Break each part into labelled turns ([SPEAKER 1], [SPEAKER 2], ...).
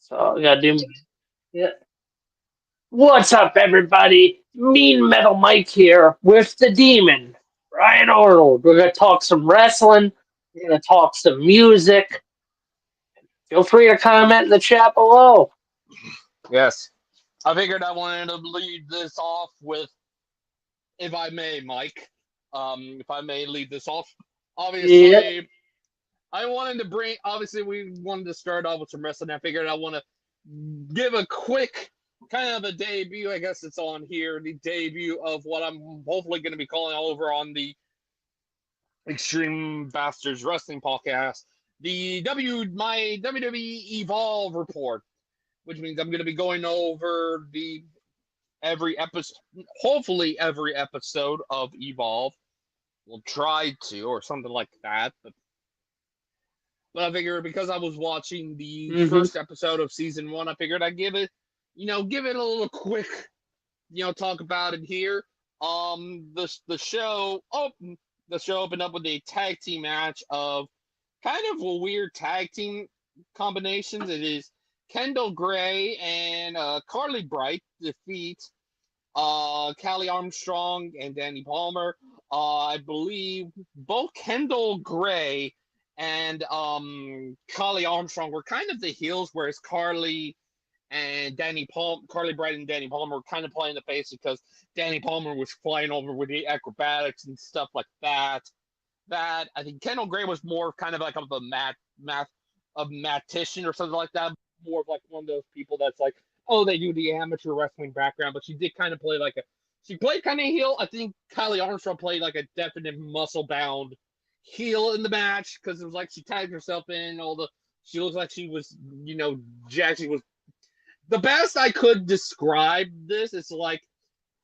[SPEAKER 1] So I gotta do. Yeah. What's up, everybody? Mean Metal Mike here with the Demon, Ryan Arnold. We're gonna talk some wrestling. We're gonna talk some music. Feel free to comment in the chat below.
[SPEAKER 2] Yes. I figured I wanted to lead this off with, if I may, Mike. If I may lead this off.
[SPEAKER 1] Yep.
[SPEAKER 2] Obviously, obviously, we wanted to start off with some wrestling. I figured I want to give a quick kind of a debut. I guess it's on here, the debut of what I'm hopefully going to be calling over on the Extreme Bastards Wrestling Podcast. My WWE Evolve report, which means I'm going to be going over every episode, hopefully every episode of Evolve. We'll try to, or something like that. But I figured because I was watching the first episode of season 1, I figured I'd give it a little quick, talk about it here. The show opened up with a tag team match of kind of a weird tag team combinations. It is Kendall Gray and Carly Bright defeat Callie Armstrong and Danny Palmer. I believe both Kendall Gray and Carly Armstrong were kind of the heels, whereas Carly Bright and Danny Palmer were kind of playing the face because Danny Palmer was flying over with the acrobatics and stuff like that. That I think Kendall Gray was more kind of like a matician or something like that, more of like one of those people that's like, oh, they do the amateur wrestling background, but she did kind of play she played kind of heel. I think Kylie Armstrong played like a definite muscle bound heel in the match because it was like she tagged herself in she looks like she was, Jackie was the best I could describe this is like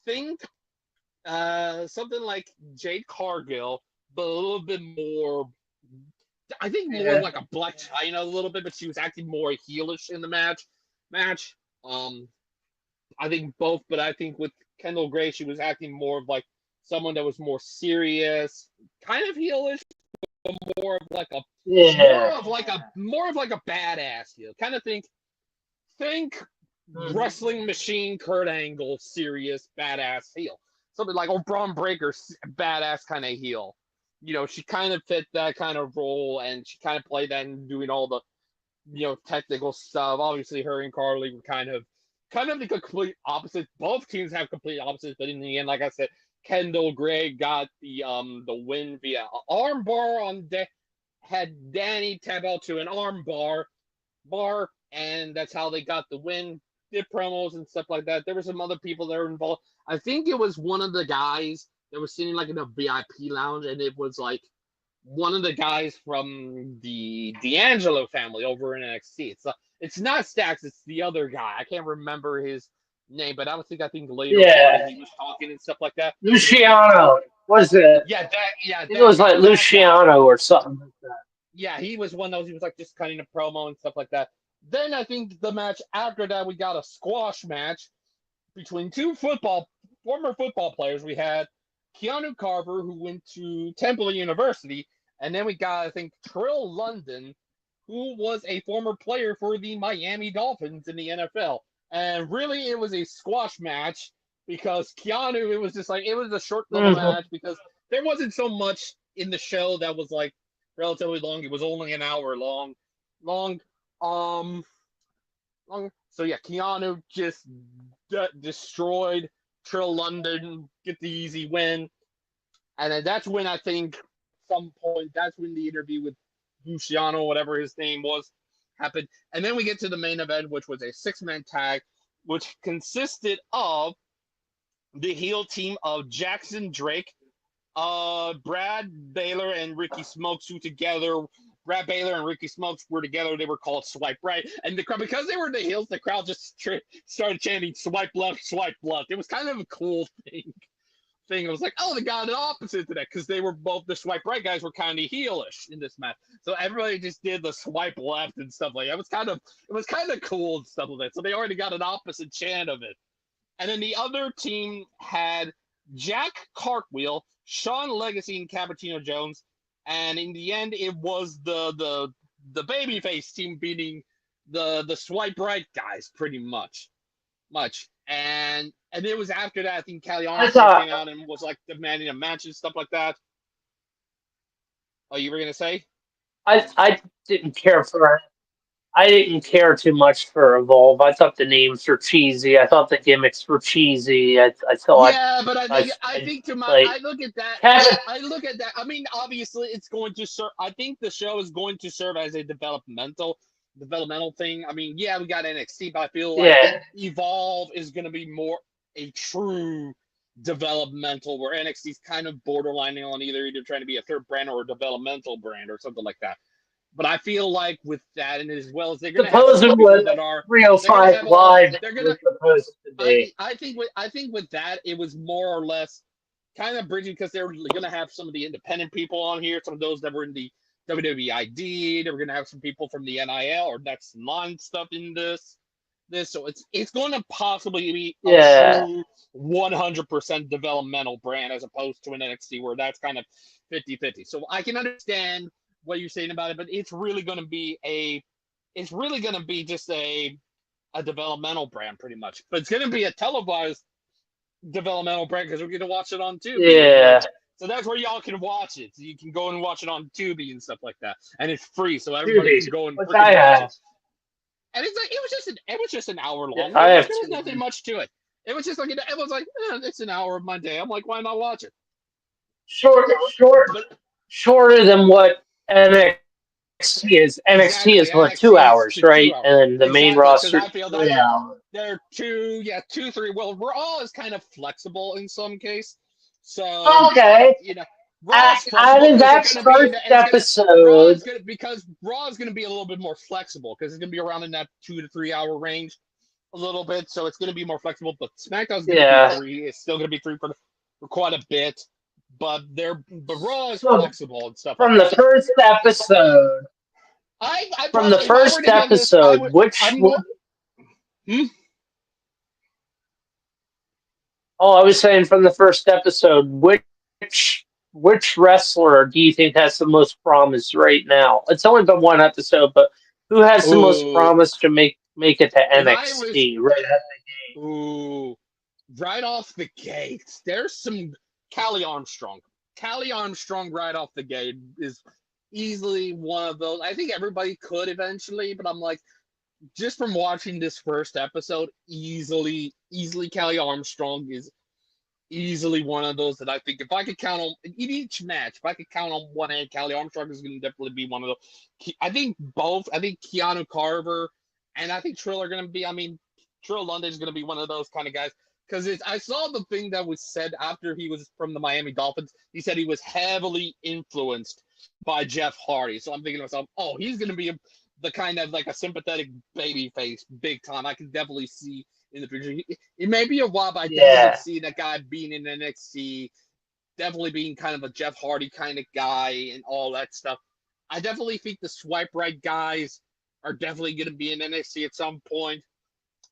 [SPEAKER 2] think something like Jade Cargill, but a little bit more. I think more like a Black China a little bit, but she was acting more heelish in the match. I think both, but I think with Kendall Gray, she was acting more of like someone that was more serious, kind of heelish, but more of like a more of like a badass heel. Kind of think wrestling machine Kurt Angle, serious badass heel. Something like Braun Breaker, badass kind of heel. She kind of fit that kind of role, and she kind of played that and doing all the, technical stuff. Obviously, her and Carly were kind of the complete opposites. Both teams have complete opposites, but in the end, like I said, Kendall Gray got the win via armbar had Danny tap out to an armbar, and that's how they got the win. Did promos and stuff like that. There were some other people that were involved. I think it was one of the guys that was sitting like in a VIP lounge, and it was like one of the guys from the D'Angelo family over in NXT. It's not Stacks, it's the other guy. I can't remember his name, but I think later on he was talking and stuff like that.
[SPEAKER 1] Luciano. Was it?
[SPEAKER 2] Yeah,
[SPEAKER 1] it was like Luciano or something like that.
[SPEAKER 2] Yeah, he was one of those. He was like just cutting a promo and stuff like that. Then I think the match after that, we got a squash match between two former football players. We had Keanu Carver, who went to Temple University, and then we got, I think, Trill London, who was a former player for the Miami Dolphins in the NFL. And really, it was a squash match because Keanu, it was a short little match because there wasn't so much in the show that was like relatively long. It was only an hour long. So yeah, Keanu just destroyed Trill London, get the easy win. And then that's when I think some point, that's when the interview with Luciano, whatever his name was, happened. And then we get to the main event, which was a 6-man tag, which consisted of the heel team of Jackson Drake, Brad Baylor, and Ricky Smokes, who together, Brad Baylor and Ricky Smokes were together. They were called Swipe Right. And the crowd, because they were the heels, the crowd just started chanting Swipe Left, Swipe Left. It was kind of a cool thing. It was like, oh, they got an opposite to that because they were both the Swipe Right guys were kind of heelish in this match. So everybody just did the Swipe Left and stuff like that. It was kind of cool and stuff like that. So they already got an opposite chant of it. And then the other team had Jack Cartwheel, Sean Legacy, and Cappuccino Jones. And in the end, it was the babyface team beating the swipe right guys, pretty much. And it was after that I think Callie
[SPEAKER 1] I
[SPEAKER 2] Armstrong
[SPEAKER 1] thought
[SPEAKER 2] came out and was like demanding a match and stuff like that. Oh, you were gonna say?
[SPEAKER 1] I didn't care for I didn't care too much for Evolve. I thought the names were cheesy. I thought the gimmicks were cheesy. I thought
[SPEAKER 2] Yeah, but I
[SPEAKER 1] I,
[SPEAKER 2] think I
[SPEAKER 1] I
[SPEAKER 2] think to my
[SPEAKER 1] like
[SPEAKER 2] I look at that.
[SPEAKER 1] Kevin.
[SPEAKER 2] I look at that. I mean, obviously, it's going to serve. I think the show is going to serve as a developmental thing. I mean, yeah, we got NXT, but I feel like
[SPEAKER 1] Yeah,
[SPEAKER 2] Evolve is going to be more a true developmental, where NXT is kind of borderlining on either trying to be a third brand or a developmental brand or something like that. But I feel like with that, and as well as they're going to have some
[SPEAKER 1] supposing
[SPEAKER 2] people
[SPEAKER 1] what
[SPEAKER 2] that are, they're going to
[SPEAKER 1] 305
[SPEAKER 2] have a lot.
[SPEAKER 1] Live
[SPEAKER 2] They're going to
[SPEAKER 1] was supposed to be.
[SPEAKER 2] I think with that it was more or less kind of bridging because they're going to have some of the independent people on here, some of those that were in the WWE ID. They were going to have some people from the NIL or next line stuff in this. So it's going to possibly be a
[SPEAKER 1] Yeah,
[SPEAKER 2] true 100% developmental brand as opposed to an NXT where that's kind of 50-50. So I can understand what you're saying about it, but it's really going to be just a developmental brand pretty much. But it's going to be a televised developmental brand because we're going to watch it on Tubi.
[SPEAKER 1] yeah.
[SPEAKER 2] So that's where y'all can watch it. So you can go and watch it on Tubi and stuff like that, and it's free, so everybody
[SPEAKER 1] Tubi,
[SPEAKER 2] can go and
[SPEAKER 1] which I
[SPEAKER 2] freaking watch
[SPEAKER 1] have.
[SPEAKER 2] it. And it's like it was just an hour
[SPEAKER 1] Yeah,
[SPEAKER 2] long.
[SPEAKER 1] I have
[SPEAKER 2] There was nothing
[SPEAKER 1] Tubi.
[SPEAKER 2] much to it. It was just like it was like it's an hour of my day. I'm like, why not watch it?
[SPEAKER 1] Short, short,
[SPEAKER 2] But
[SPEAKER 1] shorter than what NXT is. NXT
[SPEAKER 2] exactly,
[SPEAKER 1] is what, 2 hours,
[SPEAKER 2] NXT is
[SPEAKER 1] right?
[SPEAKER 2] 2 hours.
[SPEAKER 1] And then the main
[SPEAKER 2] Exactly, because
[SPEAKER 1] roster
[SPEAKER 2] I feel that
[SPEAKER 1] 3 hours.
[SPEAKER 2] they're two, 3. Well, Raw is kind of flexible in some case, so
[SPEAKER 1] Okay,
[SPEAKER 2] Raw is
[SPEAKER 1] out
[SPEAKER 2] flexible
[SPEAKER 1] of
[SPEAKER 2] because they're
[SPEAKER 1] that
[SPEAKER 2] going to be in
[SPEAKER 1] first
[SPEAKER 2] the, it's going to Raw
[SPEAKER 1] episode,
[SPEAKER 2] is going to because Raw is going to be a little bit more flexible because it's going to be around in that 2 to 3 hour range a little bit, so it's going to be more flexible. But SmackDown's going to be
[SPEAKER 1] yeah.
[SPEAKER 2] 3. It's still going to be 3 for quite a bit, but Raw is
[SPEAKER 1] So
[SPEAKER 2] flexible and stuff like
[SPEAKER 1] from the
[SPEAKER 2] that.
[SPEAKER 1] first episode,
[SPEAKER 2] I
[SPEAKER 1] from the
[SPEAKER 2] probably if I were
[SPEAKER 1] first
[SPEAKER 2] to give this, I
[SPEAKER 1] episode,
[SPEAKER 2] would
[SPEAKER 1] which
[SPEAKER 2] I'm going. Hmm?
[SPEAKER 1] oh, I was saying from the first episode, which wrestler do you think has the most promise right now? It's only been one episode, but who has the most
[SPEAKER 2] Ooh,
[SPEAKER 1] promise to make it to
[SPEAKER 2] if I was
[SPEAKER 1] NXT? Right?
[SPEAKER 2] ooh right off the gate, there's some Callie Armstrong. Callie Armstrong right off the gate is easily one of those. I think everybody could eventually, but I'm like, just from watching this first episode, easily Callie Armstrong is easily one of those that I think if I could count on in each match, if I could count on one hand, Callie Armstrong is going to definitely be one of those. I think both. I think Keanu Carver and I think Trill are going to be. I mean, Trill London is going to be one of those kind of guys because I saw the thing that was said after he was from the Miami Dolphins. He said he was heavily influenced by Jeff Hardy. So I'm thinking to myself, oh, he's going to be the kind of like a sympathetic baby face, big time. I can definitely see in the future. It may be a while, but I definitely
[SPEAKER 1] Yeah,
[SPEAKER 2] could see that guy being in NXT, definitely being kind of a Jeff Hardy kind of guy and all that stuff. I definitely think the swipe right guys are definitely going to be in NXT at some point.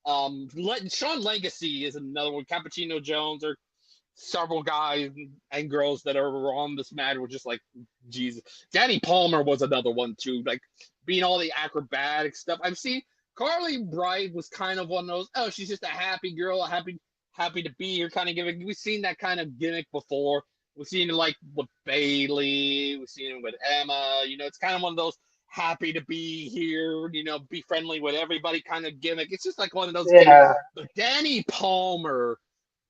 [SPEAKER 2] Sean Legacy is another one. Cappuccino Jones or several guys and girls that are on this match were just like Jesus. Danny Palmer was another one too, like being all the acrobatic stuff. I've seen Carly Bright was kind of one of those. Oh, she's just a happy girl, happy to be here kind of gimmick. We've seen that kind of gimmick before. We've seen it like with Bailey. We've seen it with Emma. It's kind of one of those happy to be here. Be friendly with everybody kind of gimmick. It's just like one of those gimmicks.
[SPEAKER 1] yeah,
[SPEAKER 2] But Danny Palmer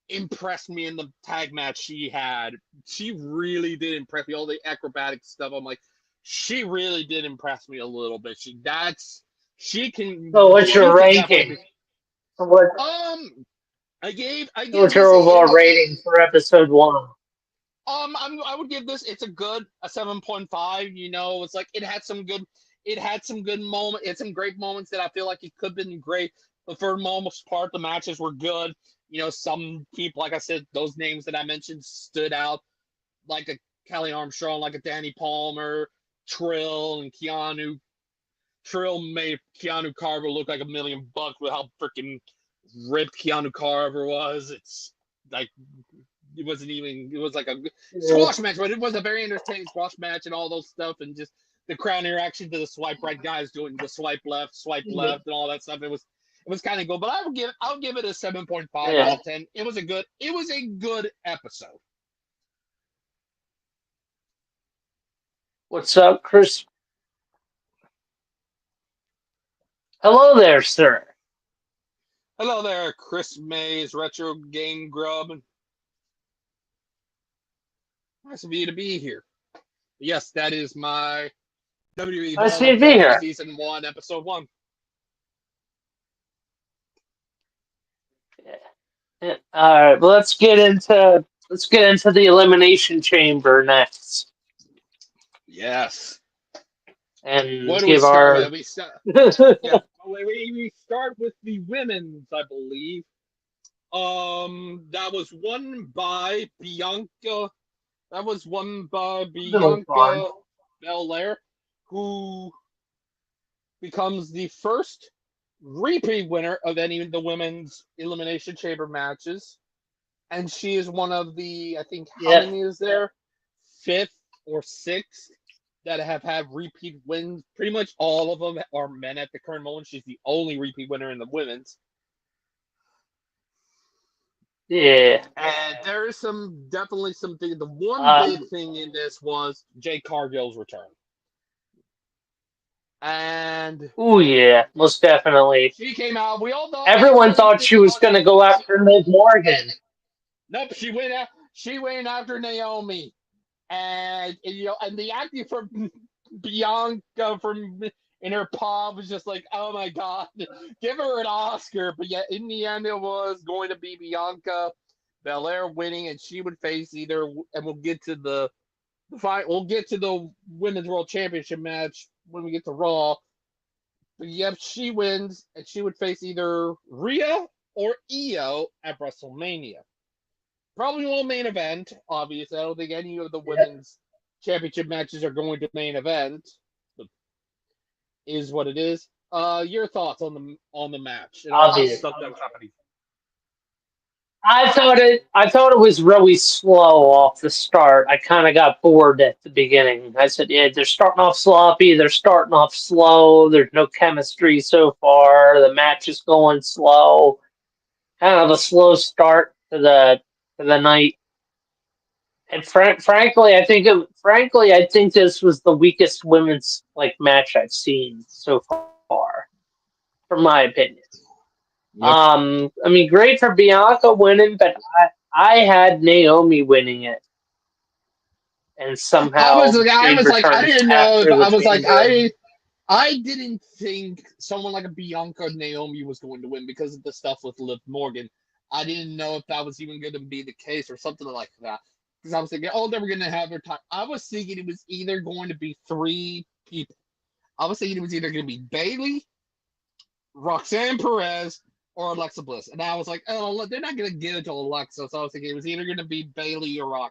[SPEAKER 2] impressed me in the tag match she had. She really did impress me. All the acrobatic stuff. I'm like, she really did impress me a little bit. She can
[SPEAKER 1] so what's your
[SPEAKER 2] definitely
[SPEAKER 1] ranking?
[SPEAKER 2] be.
[SPEAKER 1] So what?
[SPEAKER 2] Um, I
[SPEAKER 1] So
[SPEAKER 2] give
[SPEAKER 1] what's
[SPEAKER 2] this
[SPEAKER 1] your overall rating for episode one?
[SPEAKER 2] I would give this a 7.5. It's like it had some good moments, it had some great moments that I feel like it could have been great, but for the most part the matches were good. Some people, like I said, those names that I mentioned stood out, like a Kelly Armstrong, like a Danny Palmer, Trill, and Keanu. Trill made Keanu Carver look like $1,000,000 with how freaking ripped Keanu Carver was. It's like it wasn't even. It was like a
[SPEAKER 1] Yeah,
[SPEAKER 2] squash match, but it was a very entertaining squash match and all those stuff, and just the crowd interaction to the swipe right guys doing the swipe left, and all that stuff. It was kind of good, but I'll give it a 7.5 out
[SPEAKER 1] Yeah.
[SPEAKER 2] of 10. It was a good episode.
[SPEAKER 1] What's up, Chris? Hello there, sir.
[SPEAKER 2] Hello there, Chris Mays, Retro Game Grub. Nice of you to be here. Yes, that is my WWE
[SPEAKER 1] Nice
[SPEAKER 2] Hall
[SPEAKER 1] to
[SPEAKER 2] of
[SPEAKER 1] be
[SPEAKER 2] Fame
[SPEAKER 1] here.
[SPEAKER 2] Season 1, Episode 1.
[SPEAKER 1] Yeah. All right, well, let's get into the Elimination Chamber next,
[SPEAKER 2] Yes.
[SPEAKER 1] and
[SPEAKER 2] What do we
[SPEAKER 1] give
[SPEAKER 2] start
[SPEAKER 1] our.
[SPEAKER 2] with? We start with the women's, I believe. That was won by Bianca. That was won by Bianca Belair, who becomes the first repeat winner of any of the women's Elimination Chamber matches. And she is one of the, I think, how
[SPEAKER 1] Yep.
[SPEAKER 2] many is there? 5th or 6th that have had repeat wins. Pretty much all of them are men at the current moment. She's the only repeat winner in the women's.
[SPEAKER 1] Yeah.
[SPEAKER 2] And there is definitely something. The one big thing in this was Jade Cargill's return. And
[SPEAKER 1] yeah, most definitely.
[SPEAKER 2] she came out. We all know.
[SPEAKER 1] Everyone thought she was going to go after Liv Morgan.
[SPEAKER 2] Nope, she went after Naomi, and the acting from Bianca from in her paw was just like, oh my god, give her an Oscar. But yet in the end, it was going to be Bianca Belair winning, and she would face either. And we'll get to the fight. We'll get to the Women's World Championship match when we get to Raw. But yep, she wins, and she would face either Rhea or Io at WrestleMania. Probably won't main event, obviously. I don't think any of the women's championship matches are going to main event. But is what it is. Your thoughts on the match and all the stuff that was happening?
[SPEAKER 1] I thought it was really slow off the start. I kind of got bored at the beginning. I said, yeah, they're starting off sloppy. They're starting off slow. There's no chemistry so far. The match is going slow. Kind of a slow start to the night. And frankly, I think this was the weakest women's match I've seen so far, from my opinion.
[SPEAKER 2] Yep.
[SPEAKER 1] I mean, great for Bianca winning, but I had Naomi winning it, and somehow
[SPEAKER 2] I didn't know. I didn't think someone like a Bianca or Naomi was going to win because of the stuff with Liv Morgan. I didn't know if that was even going to be the case or something like that. Because I was thinking, oh, they were going to have their time. I was thinking it was either going to be 3 people. I was thinking it was either going to be Bayley, Roxanne Perez, or Alexa Bliss. And I was like, oh, they're not going to give it to Alexa. So I was thinking it was either going to be Bayley or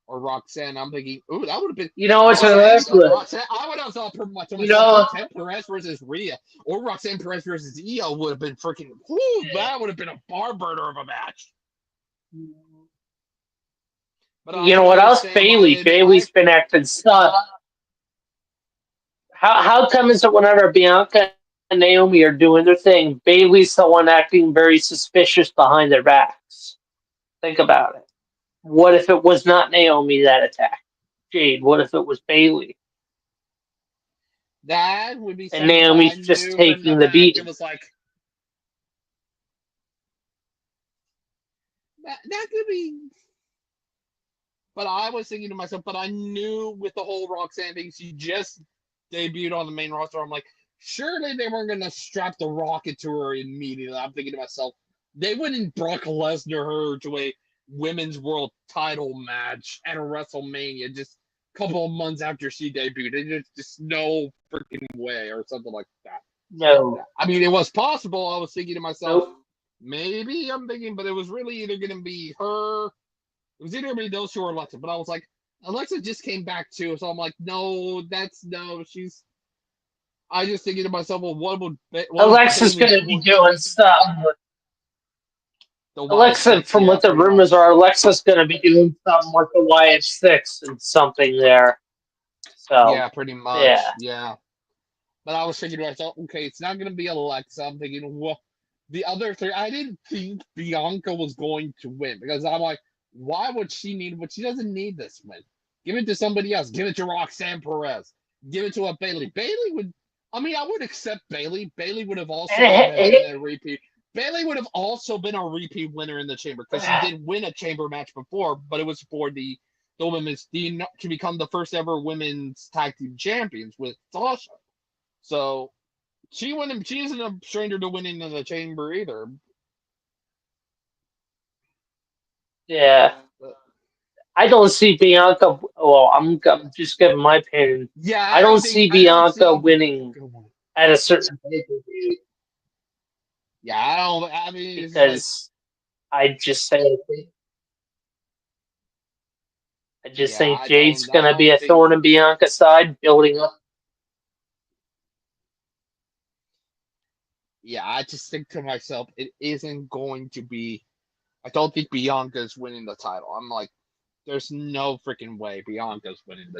[SPEAKER 2] Roxanne. I'm thinking, ooh, that would have been. Roxanne. I would have thought Roxanne Perez versus Rhea or Roxanne Perez versus Io would have been freaking. Ooh, that would have been a bar burner of a match.
[SPEAKER 1] But you know what else? Bayley's been acting stuck. How come is it whenever Bianca and Naomi are doing their thing, Bayley's the one acting very suspicious behind their backs? Think about it. What if it was not Naomi that attacked Jade? What if it was Bayley?
[SPEAKER 2] That would be.
[SPEAKER 1] And Naomi's just taking the beating.
[SPEAKER 2] It was like that could be. But I was thinking to myself, but I knew with the whole Roxanne thing, she just debuted on the main roster. I'm like, surely they weren't going to strap the rocket to her immediately. I'm thinking to myself, they wouldn't Brock Lesnar her to a women's world title match at a WrestleMania just a couple of months after she debuted. There's just no freaking way or something like that.
[SPEAKER 1] No.
[SPEAKER 2] I mean, it was possible. I was thinking to myself, maybe I'm thinking, but it was really either going to be her. It was either going to be those two or Alexa. But I was like, Alexa just came back too. So I'm like, no, she's. I just thinking to myself, well, what
[SPEAKER 1] Alexa's going to be doing stuff. Alexa, from what the rumors are, Alexa's going to be doing something with the YH6 and something there. So,
[SPEAKER 2] Yeah, pretty much.
[SPEAKER 1] yeah.
[SPEAKER 2] Yeah. But I was thinking to myself, okay, it's not going to be Alexa. I'm thinking, well, the other three, I didn't think Bianca was going to win because I'm like, why would she need? But she doesn't need this win. Give it to somebody else. Give it to Roxanne Perez. Give it to a Bailey. Bailey would. I mean, I would accept Bailey. Bailey would have also
[SPEAKER 1] And
[SPEAKER 2] been a repeat. Bailey would have also been a repeat winner in the chamber because she did win a chamber match before, but it was for the women's to become the first ever women's tag team champions with Sasha. So she wouldn't. She isn't a stranger to winning in the chamber either.
[SPEAKER 1] yeah,
[SPEAKER 2] But,
[SPEAKER 1] I don't see Bianca. Well, I'm just giving my opinion.
[SPEAKER 2] yeah,
[SPEAKER 1] I don't see
[SPEAKER 2] I don't
[SPEAKER 1] Bianca
[SPEAKER 2] see.
[SPEAKER 1] winning at a certain pay-per-view
[SPEAKER 2] Yeah, I don't. I mean, it's like
[SPEAKER 1] because I just say I just
[SPEAKER 2] yeah,
[SPEAKER 1] think
[SPEAKER 2] I
[SPEAKER 1] Jade's
[SPEAKER 2] don't. I
[SPEAKER 1] gonna be
[SPEAKER 2] don't
[SPEAKER 1] a
[SPEAKER 2] think.
[SPEAKER 1] thorn in Bianca's side, building up.
[SPEAKER 2] Yeah, I just think to myself, it isn't going to be. I don't think Bianca's winning the title. I'm like, there's no freaking way Bianca's winning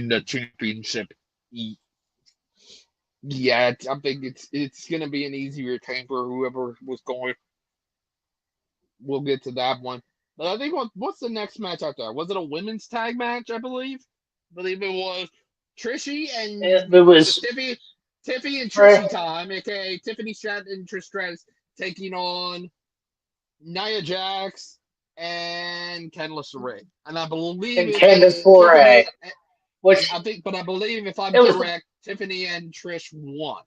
[SPEAKER 2] the championship. Yeah, I think it's gonna be an easier time for whoever was going. We'll get to that one. But I think what's the next match out there? Was it a women's tag match? I believe it was Trishie and
[SPEAKER 1] It
[SPEAKER 2] it was
[SPEAKER 1] was
[SPEAKER 2] Tiffy and Trishie time, aka Tiffany Stratton and Trish Stratus taking on Nia Jax and Candice LeRae. And I believe
[SPEAKER 1] and
[SPEAKER 2] it was
[SPEAKER 1] Candice LeRae,
[SPEAKER 2] Tiffany.
[SPEAKER 1] which
[SPEAKER 2] I think, but I believe if I'm
[SPEAKER 1] it was
[SPEAKER 2] correct, Tiffany and Trish won.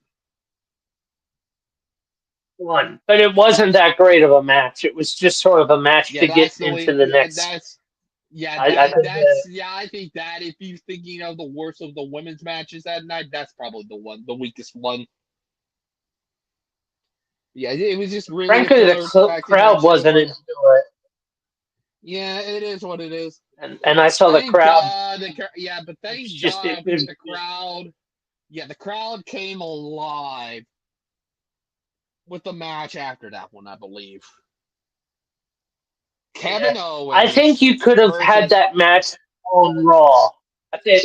[SPEAKER 1] one, but it wasn't that great of a match. It was just sort of a match
[SPEAKER 2] Yeah,
[SPEAKER 1] to get
[SPEAKER 2] that's the
[SPEAKER 1] into
[SPEAKER 2] way.
[SPEAKER 1] the next. I think
[SPEAKER 2] I think that if you're thinking of the worst of the women's matches that night, that's probably the weakest one. Yeah, it was just really a
[SPEAKER 1] frankly the
[SPEAKER 2] filler tag team
[SPEAKER 1] crowd
[SPEAKER 2] match
[SPEAKER 1] wasn't
[SPEAKER 2] anymore.
[SPEAKER 1] into it,
[SPEAKER 2] Yeah, it is what it is.
[SPEAKER 1] and I saw the
[SPEAKER 2] Thank
[SPEAKER 1] crowd.
[SPEAKER 2] God, yeah, but
[SPEAKER 1] It's
[SPEAKER 2] thank
[SPEAKER 1] just
[SPEAKER 2] God,
[SPEAKER 1] it
[SPEAKER 2] I think
[SPEAKER 1] was
[SPEAKER 2] the crowd, yeah, the crowd came alive with the match after that one, I believe.
[SPEAKER 1] yeah.
[SPEAKER 2] Kevin
[SPEAKER 1] I think
[SPEAKER 2] Owens
[SPEAKER 1] you could have had
[SPEAKER 2] versus
[SPEAKER 1] that match on Raw. I think.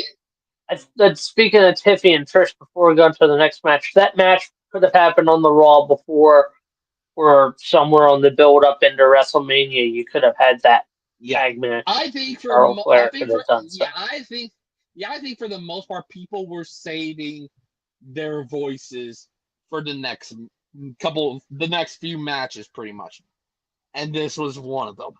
[SPEAKER 1] Speaking of Tiffy and Trish, before we go into the next match, that match could have happened on the Raw before or somewhere on the build up into WrestleMania. You could have had that
[SPEAKER 2] yeah.
[SPEAKER 1] tag match.
[SPEAKER 2] I think for
[SPEAKER 1] Charlotte
[SPEAKER 2] I
[SPEAKER 1] Flair
[SPEAKER 2] think
[SPEAKER 1] could
[SPEAKER 2] for
[SPEAKER 1] have done so.
[SPEAKER 2] yeah, I think for the most part people were saving their voices for the next few matches pretty much. And this was one of them.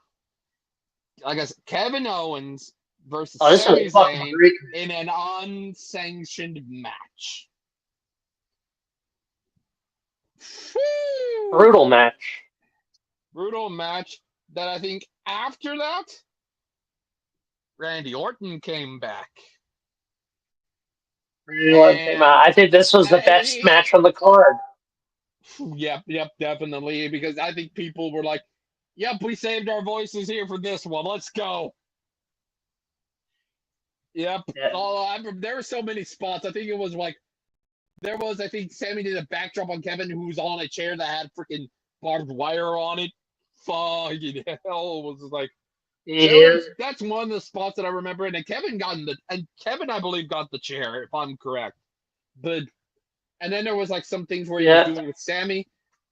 [SPEAKER 2] Like I said, Kevin Owens versus
[SPEAKER 1] Oh, this was
[SPEAKER 2] Sami
[SPEAKER 1] a fucking
[SPEAKER 2] Zayn
[SPEAKER 1] great,
[SPEAKER 2] in an unsanctioned match. Whew.
[SPEAKER 1] brutal match.
[SPEAKER 2] Brutal match that I think after that, Randy Orton came back. And
[SPEAKER 1] I think this was the best match on the card.
[SPEAKER 2] yep, definitely. Because I think people were like, yep, we saved our voices here for this one. Let's go. Yep.
[SPEAKER 1] Yeah,
[SPEAKER 2] There were so many spots. I think it was like I think Sammy did a backdrop on Kevin who was on a chair that had freaking barbed wire on it. Fucking hell, it was like
[SPEAKER 1] yeah,
[SPEAKER 2] that's one of the spots that I remember. And Kevin I believe got the chair if I'm correct. But and then there was like some things where he was
[SPEAKER 1] yeah.
[SPEAKER 2] doing with Sammy,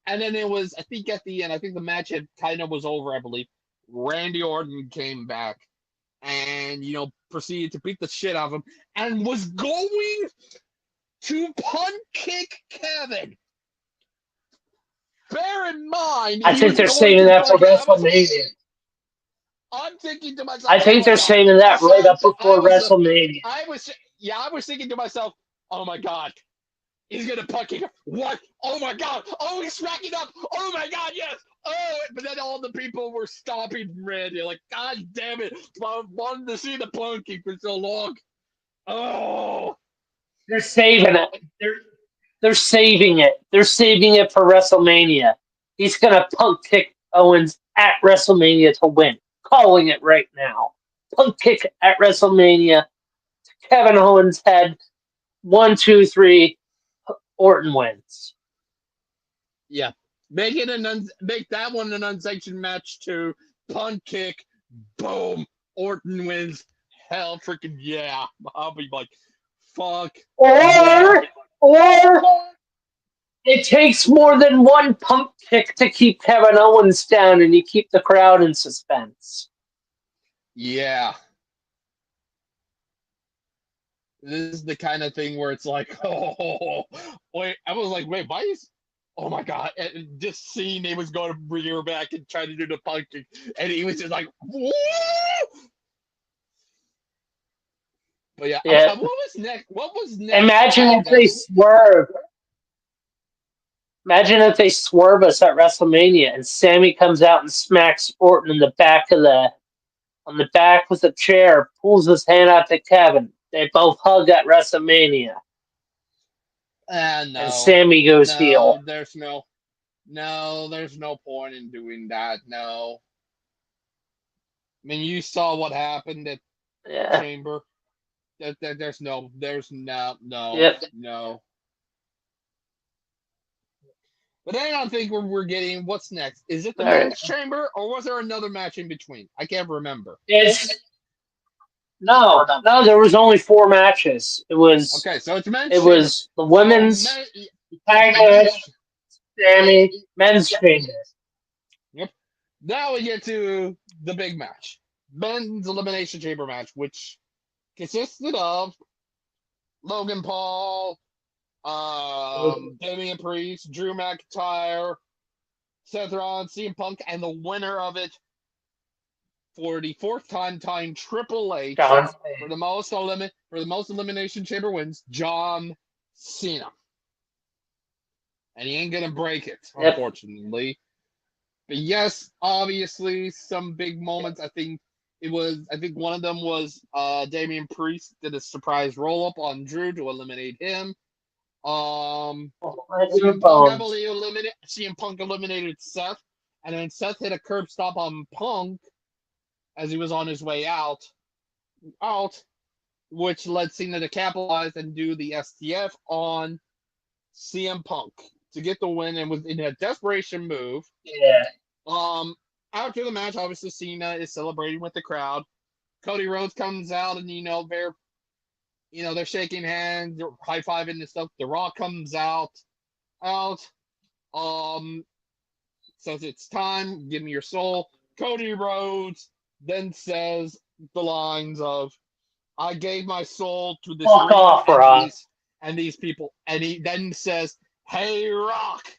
[SPEAKER 2] and then it was I think at the end I think the match had kind of was over. I believe Randy Orton came back and proceeded to beat the shit out of him and was going to punt kick Kevin. Bear in mind,
[SPEAKER 1] I
[SPEAKER 2] he
[SPEAKER 1] think
[SPEAKER 2] was
[SPEAKER 1] they're
[SPEAKER 2] going
[SPEAKER 1] saving
[SPEAKER 2] to
[SPEAKER 1] that for
[SPEAKER 2] punt kick.
[SPEAKER 1] WrestleMania.
[SPEAKER 2] I'm thinking to myself,
[SPEAKER 1] I
[SPEAKER 2] oh
[SPEAKER 1] think
[SPEAKER 2] my
[SPEAKER 1] they're
[SPEAKER 2] god.
[SPEAKER 1] saving that right up before WrestleMania.
[SPEAKER 2] I was thinking to myself, oh my god, he's gonna punt kick. What? Oh my god! Oh, he's smacking up! Oh my god, yes! Oh, but then all the people were stopping Randy. Like, god damn it! I wanted to see the punt kick for so long. Oh,
[SPEAKER 1] They're saving it. They're saving it. They're saving it for WrestleMania. He's gonna punk kick Owens at WrestleMania to win. Calling it right now. Punk kick at WrestleMania. Kevin Owens head. 1, 2, 3. Orton wins.
[SPEAKER 2] yeah. Make that one an unsanctioned match too. Punt kick. Boom. Orton wins. hell freaking yeah. I'll be like, fuck yeah.
[SPEAKER 1] Or it takes more than one pump kick to keep Kevin Owens down, and you keep the crowd in suspense.
[SPEAKER 2] Yeah. This is the kind of thing where it's like, oh, wait. I was like, wait, why is. Oh my god. And just seeing he was going to bring her back and try to do the punking. And he was just like, woo! But yeah,
[SPEAKER 1] Yeah.
[SPEAKER 2] what was next? What was next?
[SPEAKER 1] Imagine if they swerve. Imagine if they swerve us at WrestleMania and Sammy comes out and smacks Orton in the back of on the back with a chair, pulls his hand out to Kevin. They both hug at WrestleMania, and
[SPEAKER 2] No.
[SPEAKER 1] Sammy goes
[SPEAKER 2] No,
[SPEAKER 1] heel.
[SPEAKER 2] there's no point in doing that. No. I mean, you saw what happened at
[SPEAKER 1] Yeah.
[SPEAKER 2] Chamber. There's no,
[SPEAKER 1] Yep.
[SPEAKER 2] no. But then I think we're getting what's next. Is it the
[SPEAKER 1] All right.
[SPEAKER 2] men's chamber or was there another match in between? I can't remember.
[SPEAKER 1] It's no. There was only 4 matches.
[SPEAKER 2] Okay, so it's men's
[SPEAKER 1] It
[SPEAKER 2] chamber.
[SPEAKER 1] was the
[SPEAKER 2] So
[SPEAKER 1] women's tag match, Sammy, men's chamber.
[SPEAKER 2] Yep. Now we get to the big match, men's elimination chamber match, which consisted of Logan Paul, Damian Priest, Drew McIntyre, Seth Rollins, CM Punk, and the winner of it for the 4th time Triple H
[SPEAKER 1] John.
[SPEAKER 2] for the most elimination chamber wins, John Cena. And he ain't gonna break it,
[SPEAKER 1] Yep.
[SPEAKER 2] unfortunately. But yes, obviously some big moments. I think one of them was Damian Priest did a surprise roll up on Drew to eliminate him. CM Punk eliminated Seth, and then Seth hit a curb stop on Punk as he was on his way out, which led Cena to capitalize and do the STF on CM Punk to get the win, and was in a desperation move.
[SPEAKER 1] Yeah.
[SPEAKER 2] After the match, obviously Cena is celebrating with the crowd. Cody Rhodes comes out, and they're shaking hands, they're high fiving and stuff. The Rock comes out. Says it's time. Give me your soul. Cody Rhodes then says the lines of, "I gave my soul to this
[SPEAKER 1] Fuck
[SPEAKER 2] ring
[SPEAKER 1] off, Rock.
[SPEAKER 2] and these people," and he then says, "Hey, Rock,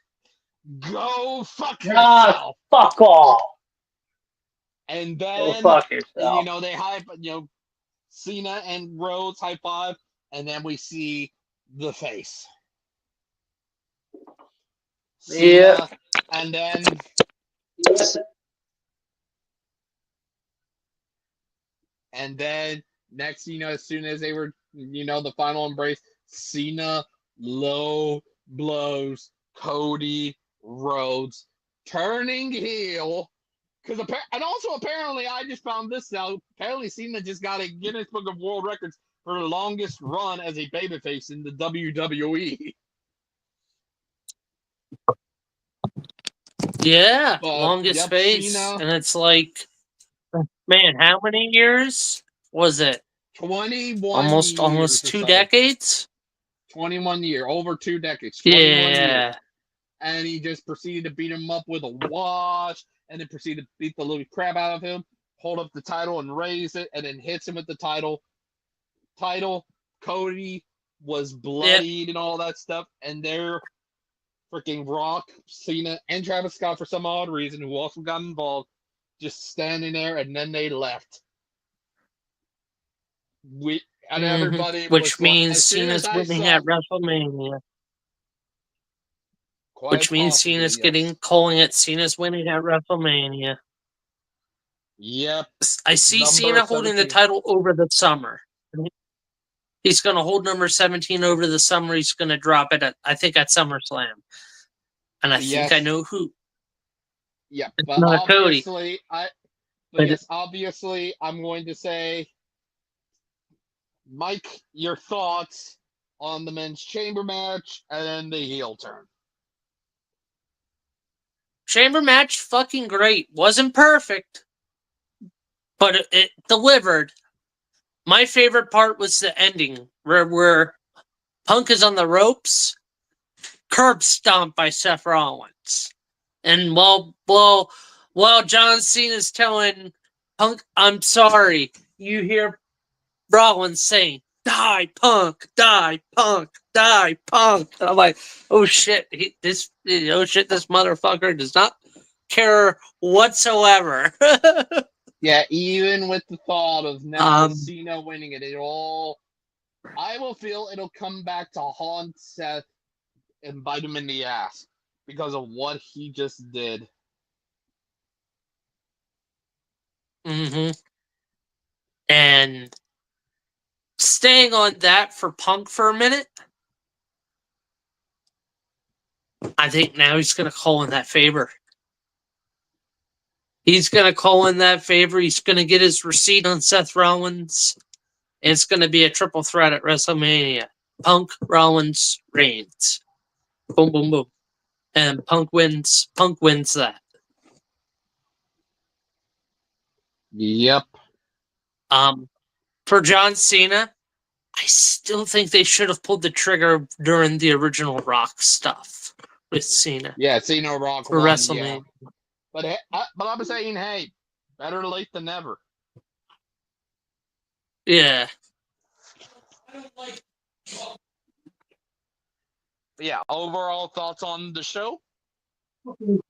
[SPEAKER 2] go fuck yourself."
[SPEAKER 1] Fuck off.
[SPEAKER 2] And
[SPEAKER 1] Go
[SPEAKER 2] then
[SPEAKER 1] fuck yourself.
[SPEAKER 2] they Cena and Rhodes high five, and then we see the face. Cena,
[SPEAKER 1] Yeah.
[SPEAKER 2] and then
[SPEAKER 1] Yes.
[SPEAKER 2] next, as soon as they were, the final embrace, Cena low blows Cody Rhodes, turning heel. And also apparently, I just found this out. Apparently, Cena just got a Guinness Book of World Records for the longest run as a babyface in the WWE.
[SPEAKER 1] Yeah,
[SPEAKER 2] But
[SPEAKER 1] longest face,
[SPEAKER 2] Cena,
[SPEAKER 1] and it's like, man, how many years was it?
[SPEAKER 2] 21 years
[SPEAKER 1] Almost
[SPEAKER 2] or
[SPEAKER 1] 2
[SPEAKER 2] so.
[SPEAKER 1] decades.
[SPEAKER 2] 21 year, over 2 decades. 21
[SPEAKER 1] Yeah.
[SPEAKER 2] years. And he just proceeded to beat him up with a wash, and then proceeded to beat the living crap out of him, hold up the title and raise it, and then hits him with the title. Cody was bloodied and all that stuff, and they're freaking Rock, Cena, and Travis Scott, for some odd reason, who also got involved, just standing there, and then they left. Everybody
[SPEAKER 1] Which
[SPEAKER 2] was like,
[SPEAKER 1] means
[SPEAKER 2] as soon as
[SPEAKER 1] Cena's
[SPEAKER 2] I
[SPEAKER 1] winning
[SPEAKER 2] saw,
[SPEAKER 1] at WrestleMania.
[SPEAKER 2] quite
[SPEAKER 1] Which means
[SPEAKER 2] possibly,
[SPEAKER 1] Cena's
[SPEAKER 2] yes.
[SPEAKER 1] calling it Cena's winning at WrestleMania.
[SPEAKER 2] Yep.
[SPEAKER 1] I see
[SPEAKER 2] Number
[SPEAKER 1] Cena holding the
[SPEAKER 2] 17.
[SPEAKER 1] title over the summer. He's going to hold number 17 over the summer. He's going to drop it at SummerSlam. And I think I know who.
[SPEAKER 2] Yeah,
[SPEAKER 1] It's
[SPEAKER 2] but
[SPEAKER 1] not
[SPEAKER 2] obviously,
[SPEAKER 1] Cody.
[SPEAKER 2] obviously, I'm going to say, Mike, your thoughts on the men's chamber match and then the heel turn.
[SPEAKER 1] Chamber match, fucking great. Wasn't perfect, but it delivered. My favorite part was the ending where Punk is on the ropes, curb stomped by Seth Rollins. And while John Cena's telling Punk, "I'm sorry," you hear Rollins saying, "Die, Punk! Die, Punk! Die, Punk!" And I'm like, "Oh shit! This motherfucker does not care whatsoever."
[SPEAKER 2] Yeah, even with the thought of now Cena winning it, I will feel it'll come back to haunt Seth and bite him in the ass because of what he just did.
[SPEAKER 1] Mm-hmm. And staying on that for Punk for a minute, I think now he's going to call in that favor. He's going to call in that favor. He's going to get his receipt on Seth Rollins. And it's going to be a triple threat at WrestleMania. Punk, Rollins, Reigns. Boom, boom, boom. And Punk wins. Punk wins that.
[SPEAKER 2] Yep.
[SPEAKER 1] For John Cena, I still think they should have pulled the trigger during the original Rock stuff with Cena.
[SPEAKER 2] Yeah, Cena Rock
[SPEAKER 1] for
[SPEAKER 2] won,
[SPEAKER 1] WrestleMania.
[SPEAKER 2] Yeah. But I'm saying, hey, better late than never.
[SPEAKER 1] Yeah.
[SPEAKER 2] Yeah, overall thoughts on the show?
[SPEAKER 3] You're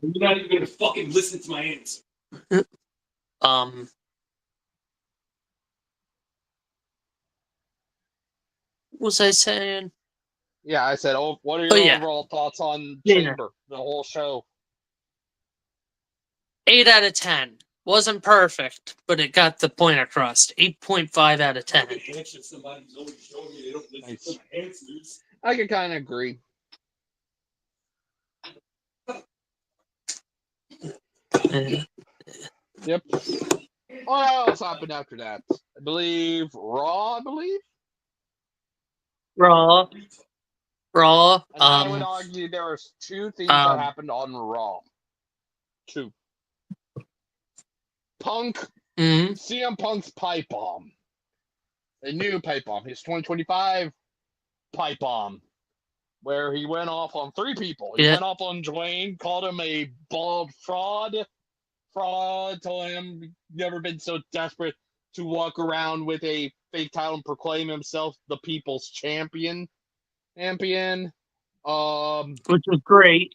[SPEAKER 3] not even gonna fucking listen to my answer.
[SPEAKER 1] What was I saying?
[SPEAKER 2] Yeah, I said, what are your overall thoughts on Chamber, the whole show?
[SPEAKER 1] 8 out of 10. Wasn't perfect, but it got the point across. 8.5 out of 10.
[SPEAKER 2] I can kind of agree. Yep. What else happened after that? I believe Raw,
[SPEAKER 1] Raw.
[SPEAKER 2] And I would argue there was two things that happened on Raw. Two. CM Punk's pipe bomb. A new pipe bomb. His 2025 pipe bomb. Where he went off on 3 people. He went off on Dwayne, called him a bald fraud. Told him never been so desperate to walk around with a fake title and proclaim himself the people's champion. Which
[SPEAKER 1] was great.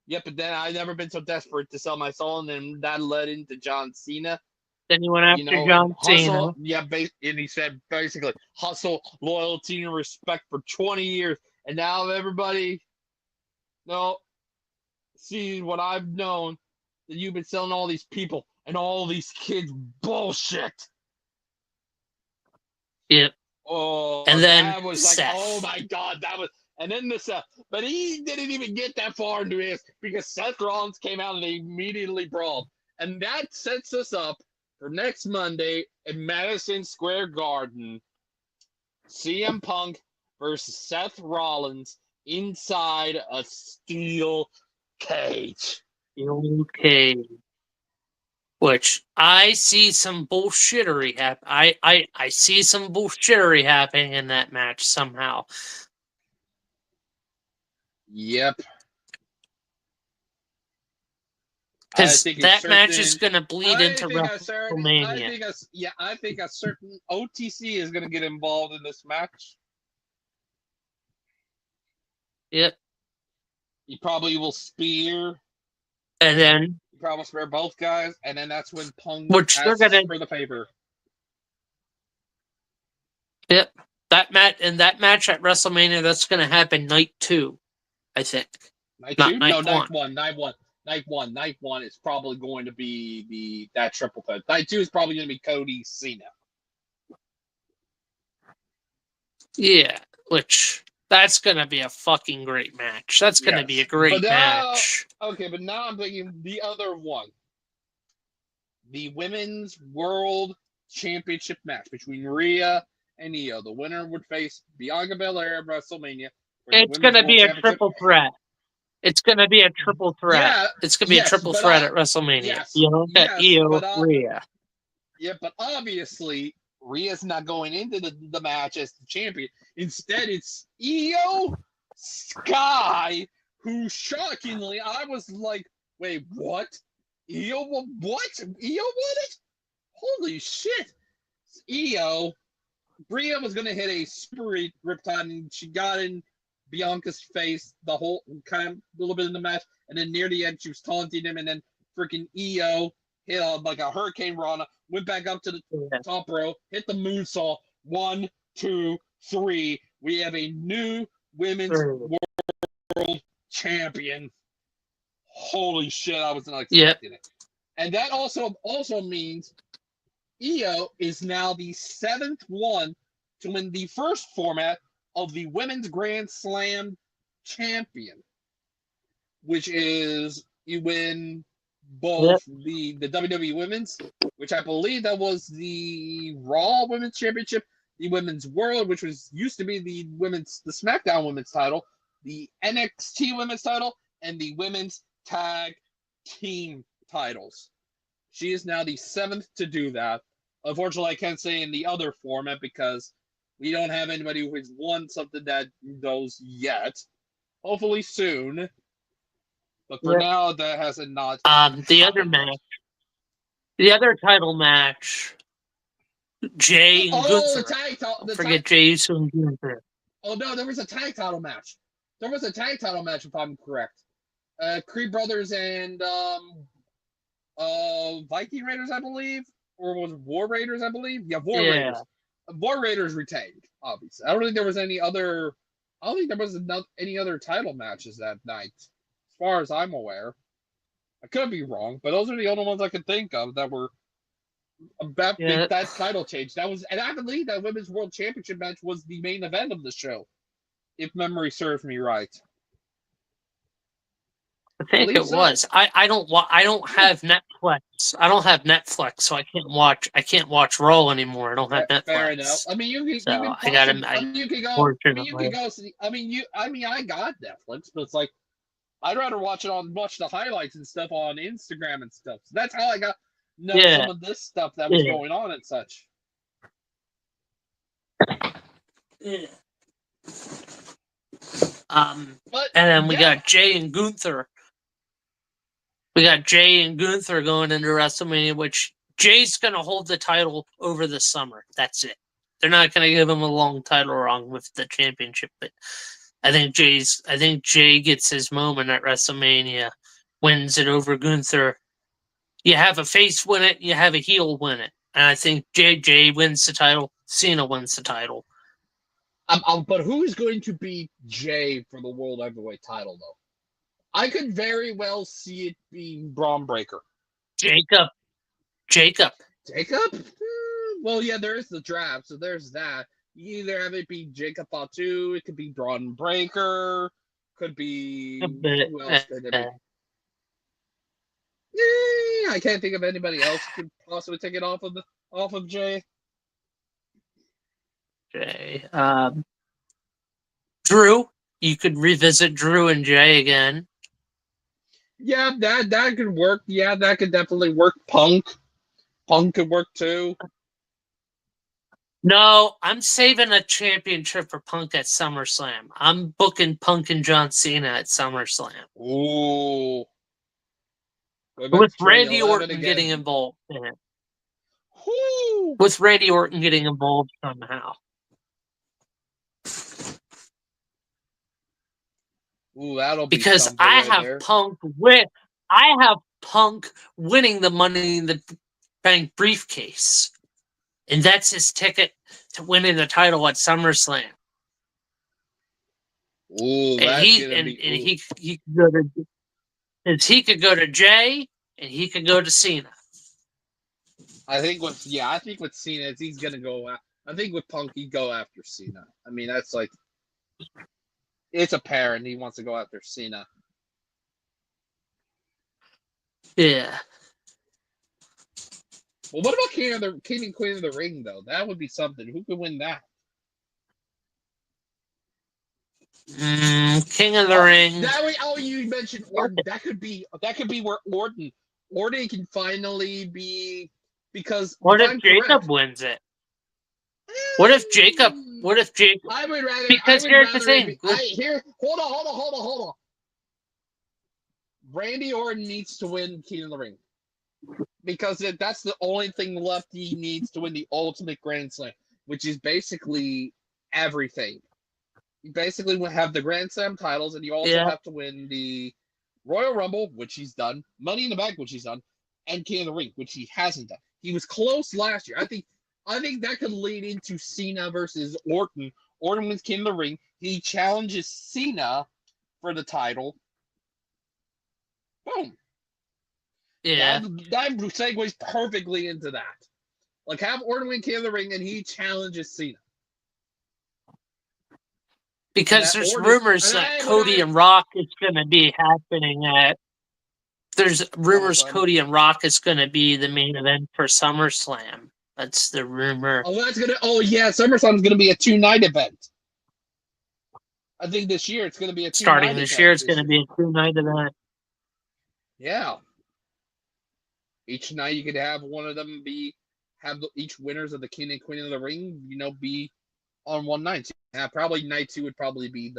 [SPEAKER 2] Yep, but then I never been so desperate to sell my soul, and then that led into John Cena.
[SPEAKER 1] Then he went after John Cena.
[SPEAKER 2] Yeah, and he said basically hustle, loyalty, and respect for 20 years, and now everybody, see what I've known, that you've been selling all these people and all these kids bullshit.
[SPEAKER 1] Yep.
[SPEAKER 2] Oh,
[SPEAKER 1] and then
[SPEAKER 2] that was
[SPEAKER 1] Seth.
[SPEAKER 2] Like, oh my God, that was, and then the Seth, but he didn't even get that far into this because Seth Rollins came out and they immediately brawled, and that sets us up for next Monday at Madison Square Garden. CM Punk versus Seth Rollins inside a steel cage.
[SPEAKER 1] Okay. Which I see some bullshittery happen. I see some bullshittery happening in that match somehow.
[SPEAKER 2] Yep.
[SPEAKER 1] Because that match is going to bleed into WrestleMania.
[SPEAKER 2] I think a certain OTC is going to get involved in this match.
[SPEAKER 1] Yep.
[SPEAKER 2] He probably will spear.
[SPEAKER 1] And then
[SPEAKER 2] he probably will spear both guys, and then that's when Punk
[SPEAKER 1] asks
[SPEAKER 2] for the favor.
[SPEAKER 1] Yep. That match at WrestleMania, that's going to happen night 2, I think.
[SPEAKER 2] Night 2? No, night 1. Night 1 is probably going to be that triple threat. Night 2 is probably going to be Cody Cena.
[SPEAKER 1] Yeah, which that's going to be a fucking great match. That's going to be a great match.
[SPEAKER 2] Okay, but now I'm thinking the other one. The Women's World Championship match between Rhea and Io. The winner would face Bianca Belair at WrestleMania.
[SPEAKER 1] It's going to be a triple threat. It's going to be a triple threat.
[SPEAKER 2] Yeah,
[SPEAKER 1] it's going to be a triple threat at WrestleMania. Io, Rhea.
[SPEAKER 2] Yeah, but obviously, Rhea's not going into the match as the champion. Instead, it's Io Sky, who shockingly, I was like, wait, what? Io, what? Io won it? Holy shit. Io, Rhea was going to hit a super riptide, and she got in Bianca's face the whole kind of a little bit in the match, and then near the end, she was taunting him, and then freaking Io hit like a Hurricane Rana, went back up to the top row, hit the moonsault. 1, 2, 3. We have a new women's world champion. Holy shit, I was not expecting it. And that also means Io is now the 7th one to win the first format of the Women's Grand Slam champion, which is you win both the WWE Women's, which I believe that was the Raw Women's Championship, the Women's World, which was used to be the SmackDown Women's title, the NXT Women's title, and the Women's Tag Team titles. She is now the 7th to do that. Unfortunately, I can't say in the other format because we don't have anybody who has won something that goes yet. Hopefully soon. But for now, that hasn't not.
[SPEAKER 1] The other match. The other title match. Jay and Gunther. Forget Jay Uso and Gunther.
[SPEAKER 2] Oh no, there was a tag title match. There was a tag title match, if I'm correct. Creed Brothers and Viking Raiders, I believe, or was it War Raiders? I believe. Yeah, Raiders. War Raiders retained. Obviously, I don't think there was any other. I don't think there was any other title matches that night, as far as I'm aware. I could be wrong, but those are the only ones I could think of that were about that title change. That was, and I believe that Women's World Championship match was the main event of the show, if memory serves me right.
[SPEAKER 1] I think it was. I don't have Netflix. I don't have Netflix, so I can't watch Raw anymore. I don't have Netflix. Fair enough.
[SPEAKER 2] I mean, you can go. I got Netflix, but it's like I'd rather watch the highlights and stuff on Instagram and stuff. So that's how I got some of this stuff that was going on and such.
[SPEAKER 1] Yeah. And then we got Jay and Gunther. We got Jay and Gunther going into WrestleMania, which Jay's going to hold the title over the summer. That's it. They're not going to give him a long title run with the championship, but I think Jay gets his moment at WrestleMania, wins it over Gunther. You have a face win it, you have a heel win it. And I think Jay wins the title, Cena wins the title.
[SPEAKER 2] But who's going to beat Jay for the World Heavyweight title, though? I could very well see it being Braun Breaker.
[SPEAKER 1] Jacob?
[SPEAKER 2] Well, yeah, there is the draft, so there's that. You either have it be Jacob Fatu, it could be Braun Breaker, could be... Who else could it be? I can't think of anybody else who could possibly take it off of Jay.
[SPEAKER 1] Drew. You could revisit Drew and Jay again.
[SPEAKER 2] Yeah, that could work. Yeah, that could definitely work. Punk could work too.
[SPEAKER 1] No, I'm saving a championship for Punk at SummerSlam. I'm booking Punk and John Cena at SummerSlam.
[SPEAKER 2] Ooh.
[SPEAKER 1] With Randy Orton getting involved in it. With Randy Orton getting involved somehow.
[SPEAKER 2] Ooh, that'll be
[SPEAKER 1] because I have Punk winning the Money in the Bank briefcase, and that's his ticket to winning the title at SummerSlam.
[SPEAKER 2] Ooh, he
[SPEAKER 1] could go to Jay, and he could go to Cena.
[SPEAKER 2] I think with Cena, he's gonna go. I think with Punk, he'd go after Cena. I mean, that's like. It's apparent he wants to go after Cena.
[SPEAKER 1] Yeah.
[SPEAKER 2] Well, what about King and Queen of the Ring, though? That would be something. Who could win that?
[SPEAKER 1] King of the Ring.
[SPEAKER 2] You mentioned Orton. That could be where Orton can finally be, because
[SPEAKER 1] what if Jacob wins it? What if Jacob?
[SPEAKER 2] I would rather.
[SPEAKER 1] Because here's the thing.
[SPEAKER 2] Hold on. Randy Orton needs to win King of the Ring because that's the only thing left he needs to win the Ultimate Grand Slam, which is basically everything. You basically have the Grand Slam titles, and you also have to win the Royal Rumble, which he's done, Money in the Bank, which he's done, and King of the Ring, which he hasn't done. He was close last year. I think that could lead into Cena versus Orton. Orton wins King of the Ring. He challenges Cena for the title. Boom.
[SPEAKER 1] Yeah.
[SPEAKER 2] That segues perfectly into that. Like, have Orton win King of the Ring, and he challenges Cena.
[SPEAKER 1] Because there's rumors that Cody and Rock is going to be happening at. There's rumors Cody and Rock is going to be the main event for SummerSlam. That's the rumor.
[SPEAKER 2] Oh yeah, SummerSlam is going to be a 2-night event. I think this year it's going to be a 2-night event.
[SPEAKER 1] Starting this year, it's going to be a 2-night event.
[SPEAKER 2] Yeah. Each night you could have one of them have each winners of the King and Queen of the Ring, be on one night. Yeah, probably night 2 would probably be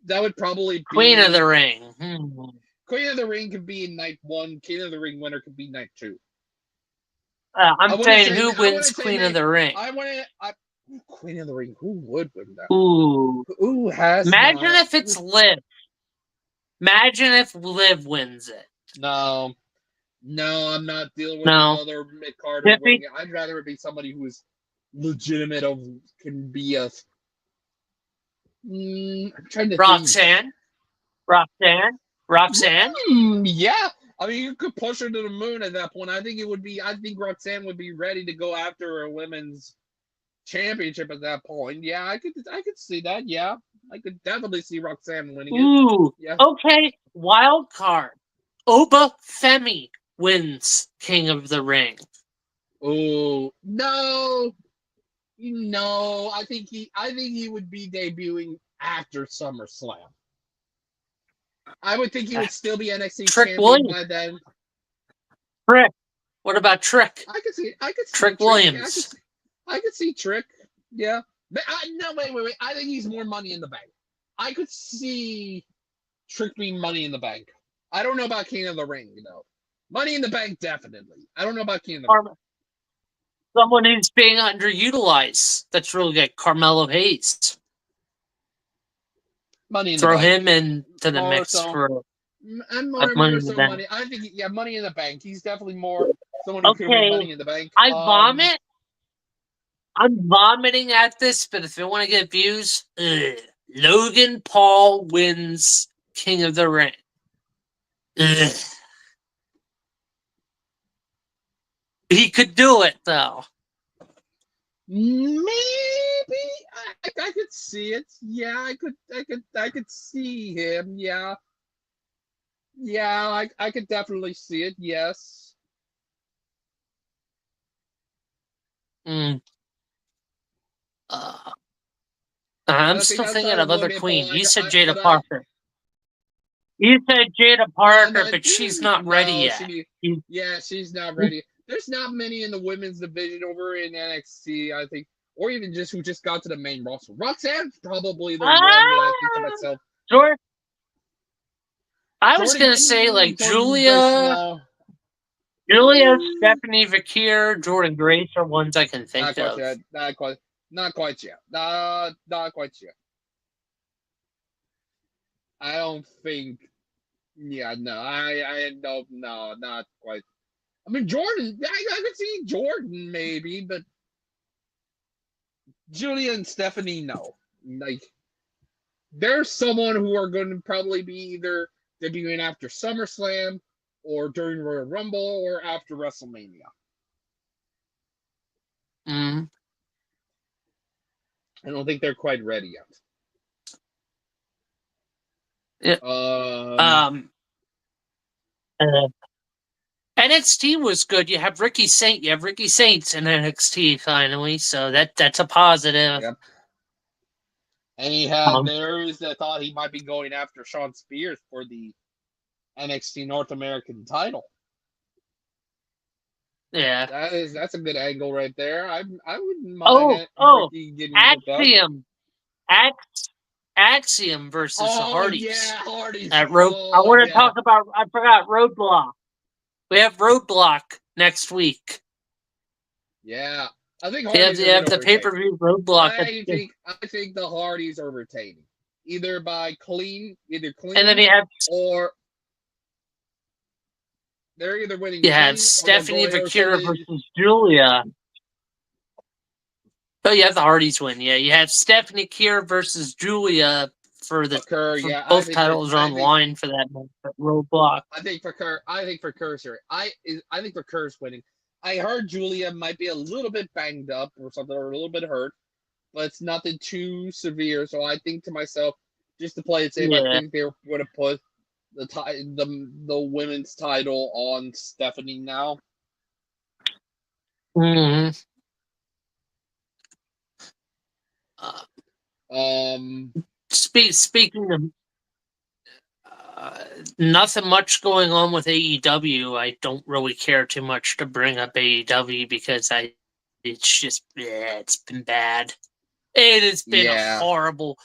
[SPEAKER 2] that would probably be
[SPEAKER 1] Queen of the Ring.
[SPEAKER 2] Queen of the Ring could be night 1. King of the Ring winner could be night 2.
[SPEAKER 1] I'm saying who wins Queen of the Ring?
[SPEAKER 2] Queen of the Ring. Who would win that?
[SPEAKER 1] Ooh.
[SPEAKER 2] Who has?
[SPEAKER 1] Imagine if it's Liv. Imagine if Liv wins it.
[SPEAKER 2] No, I'm not dealing with another mid-card winning it. I'd rather it be somebody who is legitimate can be a. I'm trying to
[SPEAKER 1] Roxanne.
[SPEAKER 2] think.
[SPEAKER 1] Roxanne.
[SPEAKER 2] Yeah, I mean you could push her to the moon at that point. I think Roxanne would be ready to go after a women's championship at that point. Yeah, I could see that. Yeah, I could definitely see Roxanne winning it.
[SPEAKER 1] Ooh.
[SPEAKER 2] Yeah.
[SPEAKER 1] Okay. Wild card. Oba Femi wins King of the Ring.
[SPEAKER 2] Oh no. I think he would be debuting after SummerSlam. I would think he would still be NXT champion by then.
[SPEAKER 1] Trick. What about Trick?
[SPEAKER 2] I could see
[SPEAKER 1] Trick Williams.
[SPEAKER 2] I could see Trick. Yeah. But wait. I think he's more Money in the Bank. I could see Trick being Money in the Bank. I don't know about King of the Ring, though. Money in the Bank, definitely. I don't know about King of the Ring.
[SPEAKER 1] Someone who's being underutilized. That's really good. Carmelo Hayes.
[SPEAKER 2] Money in the
[SPEAKER 1] Throw
[SPEAKER 2] Bank.
[SPEAKER 1] him into the mix for
[SPEAKER 2] Money in the Bank. I think, Money in the Bank. He's definitely more someone who can win Money in the Bank.
[SPEAKER 1] I vomit. I'm vomiting at this, but if you want to get views, Logan Paul wins King of the Ring. He could do it though.
[SPEAKER 2] Maybe I could see it. Yeah, I could see him. Yeah, I could definitely see it. Yes.
[SPEAKER 1] I'm still thinking of other queen. You said Jada Parker. You said Jada Parker, but she's not ready yet.
[SPEAKER 2] She's not ready. There's not many in the women's division over in NXT, I think, or even just who just got to the main roster. Roxanne's probably the one that I think to myself.
[SPEAKER 1] I was going to say, like, Julia, Stephanie Vakir, Jordan Grace are ones I can think of.
[SPEAKER 2] Not quite yet. Not quite yet. I don't think. Yeah, no. I don't. No, not quite. I mean, Jordan. I could see Jordan maybe, but Julia and Stephanie, no. Like, there's someone who are going to probably be either debuting after SummerSlam or during Royal Rumble or after WrestleMania. I don't think they're quite ready yet.
[SPEAKER 1] NXT was good. You have Ricky Saint. You have Ricky Saints in NXT finally, so that's a positive.
[SPEAKER 2] Yep. And he had theirs that thought he might be going after Shawn Spears for the NXT North American title.
[SPEAKER 1] Yeah.
[SPEAKER 2] That's a good angle right there. I wouldn't mind
[SPEAKER 1] Oh,
[SPEAKER 2] Ricky getting ripped up.
[SPEAKER 1] Axiom versus the
[SPEAKER 2] Oh
[SPEAKER 1] Hardys.
[SPEAKER 2] yeah, Hardy's.
[SPEAKER 1] At Road, I
[SPEAKER 2] Oh
[SPEAKER 1] want to
[SPEAKER 2] yeah,
[SPEAKER 1] talk about. I forgot Roadblock. We have Roadblock next week.
[SPEAKER 2] yeah. I think
[SPEAKER 1] They have,
[SPEAKER 2] Hardy's
[SPEAKER 1] they
[SPEAKER 2] are
[SPEAKER 1] have
[SPEAKER 2] gonna
[SPEAKER 1] the pay per
[SPEAKER 2] retain.
[SPEAKER 1] view Roadblock,
[SPEAKER 2] I think the Hardys are retaining, either
[SPEAKER 1] and then
[SPEAKER 2] clean,
[SPEAKER 1] you have
[SPEAKER 2] or they're either winning clean or they're
[SPEAKER 1] Stephanie
[SPEAKER 2] going or
[SPEAKER 1] Vakira
[SPEAKER 2] something.
[SPEAKER 1] versus Julia. Oh, you have the Hardys win. Yeah, you have Stephanie Kier versus Julia for
[SPEAKER 2] Yeah,
[SPEAKER 1] both titles are on the line for that match at Roadblock.
[SPEAKER 2] I think for Kerr's here. I think for Kerr's winning. I heard Julia might be a little bit banged up or something, or a little bit hurt, but it's nothing too severe. So I think to myself, just to play it safe, I
[SPEAKER 1] Yeah.
[SPEAKER 2] think they would have put the women's title on Stephanie now.
[SPEAKER 1] Mm-hmm. Speaking of nothing much going on with AEW, I don't really care too much to bring up AEW because it's just it's been bad. It has been horrible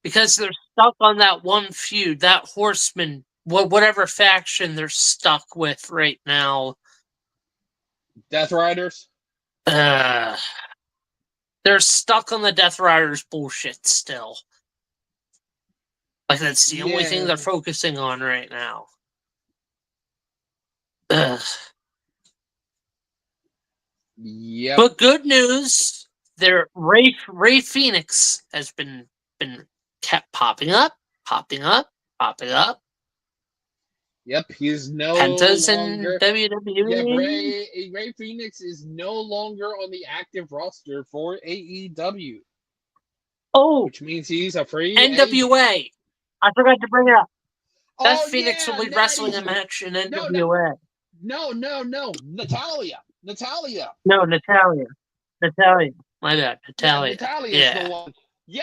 [SPEAKER 1] because they're stuck on that one feud, that Horseman, whatever faction they're stuck with right now.
[SPEAKER 2] Death Riders.
[SPEAKER 1] They're stuck on the Death Riders bullshit still. Like that's the only thing they're focusing on right now. Ugh.
[SPEAKER 2] Yep.
[SPEAKER 1] But good news, Ray Phoenix has been kept popping up.
[SPEAKER 2] Yep, he's no
[SPEAKER 1] Penta's
[SPEAKER 2] longer.
[SPEAKER 1] in WWE.
[SPEAKER 2] Yep, Ray Phoenix is no longer on the active roster for AEW.
[SPEAKER 1] Oh,
[SPEAKER 2] which means he's a free
[SPEAKER 1] NWA.
[SPEAKER 2] agent.
[SPEAKER 1] I forgot to bring it up. Beth
[SPEAKER 2] Oh
[SPEAKER 1] Phoenix will be wrestling a match in NWA.
[SPEAKER 2] No, Natalia.
[SPEAKER 1] No, Natalia. My bad, Natalia.
[SPEAKER 2] Yeah, Natalia's the one. Yeah,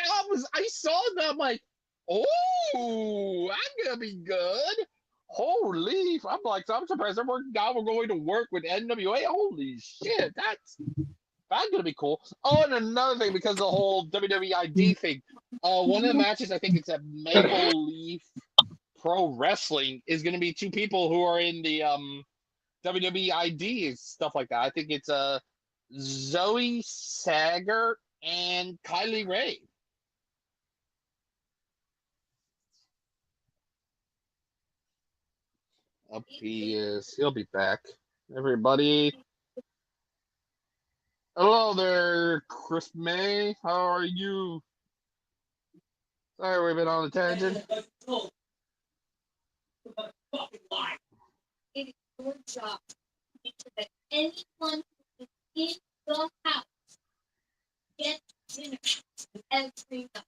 [SPEAKER 2] I saw that. I'm like, oh, I'm gonna be good. Holy! I'm surprised we're going to work with NWA. Holy shit, that's gonna be cool. Oh, and another thing, because the whole WWID thing. One of the matches, I think it's at Maple Leaf Pro Wrestling, is gonna be two people who are in the WWID and stuff like that. I think it's Zoe Sager and Kylie Ray. Up he is. He'll be back. Everybody. Hello there, Chris May. How are you? Sorry, we've been on a tangent.
[SPEAKER 4] It is your job to make sure that anyone who is in the house gets dinner every night.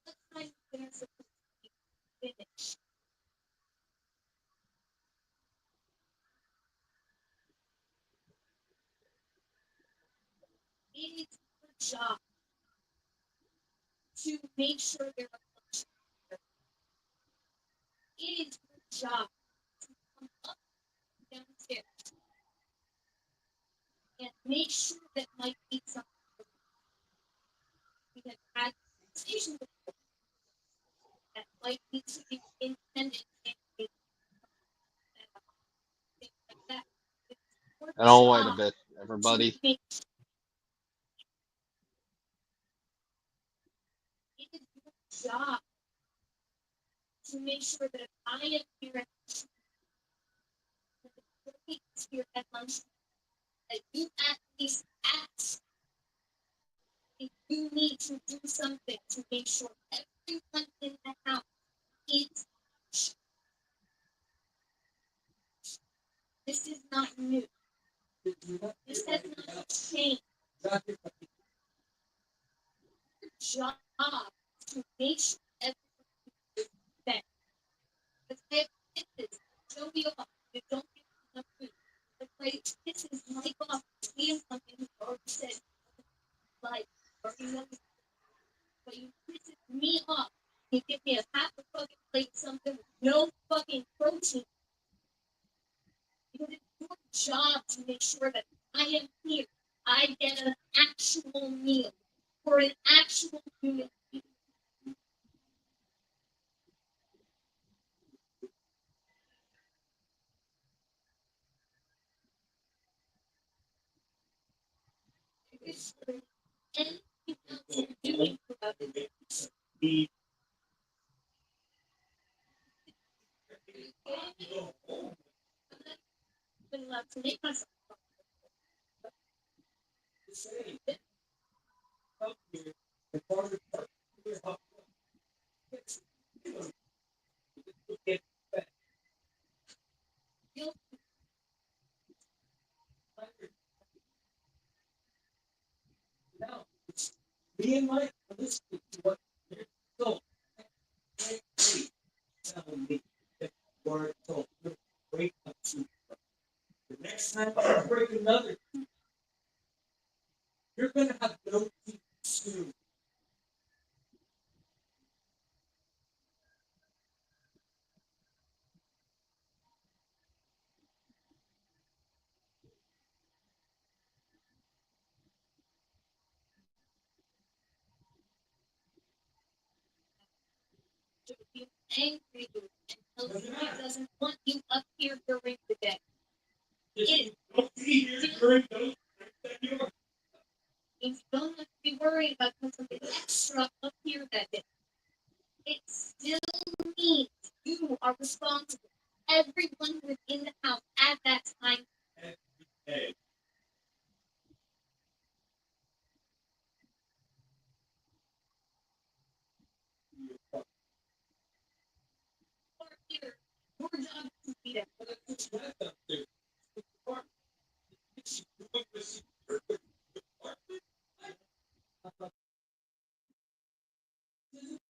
[SPEAKER 4] What time is dinner supposed to be finished? It is your job to make sure there are lunch. It is your job to come up downstairs and make sure that Mike eats something. We have had conversations that Mike needs to be independent and things like that.
[SPEAKER 2] And I'll wait a bit, everybody.
[SPEAKER 4] It is your job to make sure that if I am here at lunch, that you at least ask if you need to do something to make sure everyone in the house eats. This is not new. This has not changed. Your job to make sure everyone is fed. Because if this is show me off, you don't get enough food. But like, this is my boss. He is something who already said, like, already knows. But you piss me off. You give me a half a fucking plate something with no fucking protein. Because it's your job to make sure that I am here. I get an actual meal for an actual human being. Is there anything else you're doing about it? I'm allowed to make myself.
[SPEAKER 3] Me and Mike are listening to what you're told. Tell me that you are told. Break up to the next time I break another, you're gonna have no teeth soon.
[SPEAKER 4] To be angry and tell you he doesn't want you up here during the day. It means you don't have to be worried about putting something extra up here that day. It still means you are responsible. Everyone within the house at that time.
[SPEAKER 3] Hey.
[SPEAKER 4] Here, your job is to be there.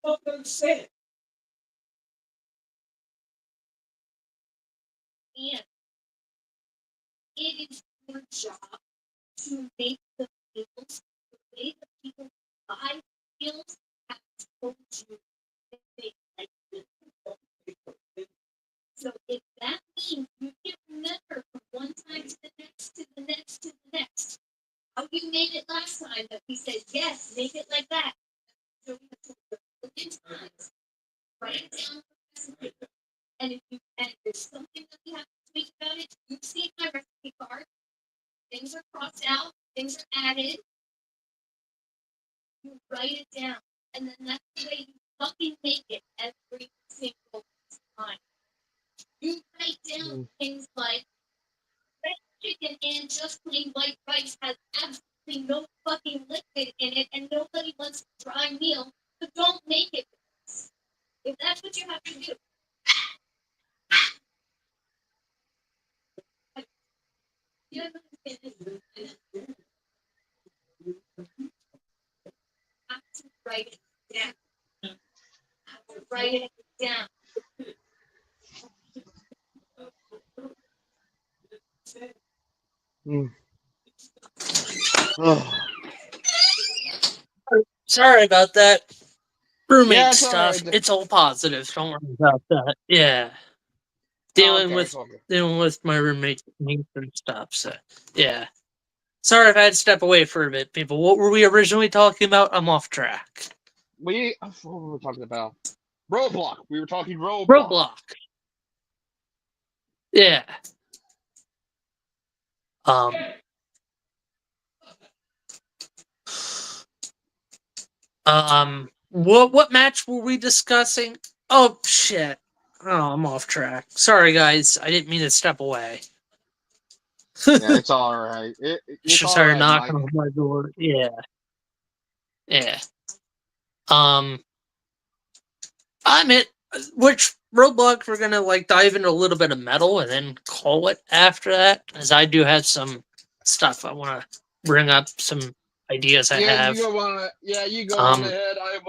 [SPEAKER 3] What I'm saying.
[SPEAKER 4] And it is your job to make the meals the way the people who buy meals have told you that they like it. So if that means you can remember from one time to the next, to the next, to the next, how you made it last time that we said, yes, make it like that. So we have to look into times, write it down, and if there's something that we have to tweak about it, you've seen my recipe card. Things are crossed out, things are added. You write it down, and then that's the way you fucking make it every single time. You write down things like red chicken and just plain white rice has absolutely no fucking liquid in it, and nobody wants a dry meal, so don't make it. If that's what you have to do. You have to write it down. Have to write it down. Sorry about that. Roommate
[SPEAKER 2] Yeah, it's
[SPEAKER 4] stuff.
[SPEAKER 2] alright.
[SPEAKER 4] It's all positive. Don't worry about that. Yeah. Dealing with my roommate and stuff. So yeah. Sorry if I had to step away for a bit, people. What were we originally talking about? I'm off track.
[SPEAKER 2] What were we talking about? Roadblock. We were talking Roadblock.
[SPEAKER 4] Roadblock. Yeah. What match were we discussing? Oh shit. Oh, I'm off track. Sorry guys, I didn't mean to step away.
[SPEAKER 2] Yeah, it's alright. It's
[SPEAKER 4] Just started
[SPEAKER 2] alright,
[SPEAKER 4] knocking
[SPEAKER 2] Mike.
[SPEAKER 4] on my door. Yeah. Yeah. I'm it. Which Roadblock we're gonna like dive into a little bit of metal and then call it after that, as I do have some stuff I want to bring up, some ideas I have.
[SPEAKER 2] You go on. You go on ahead. I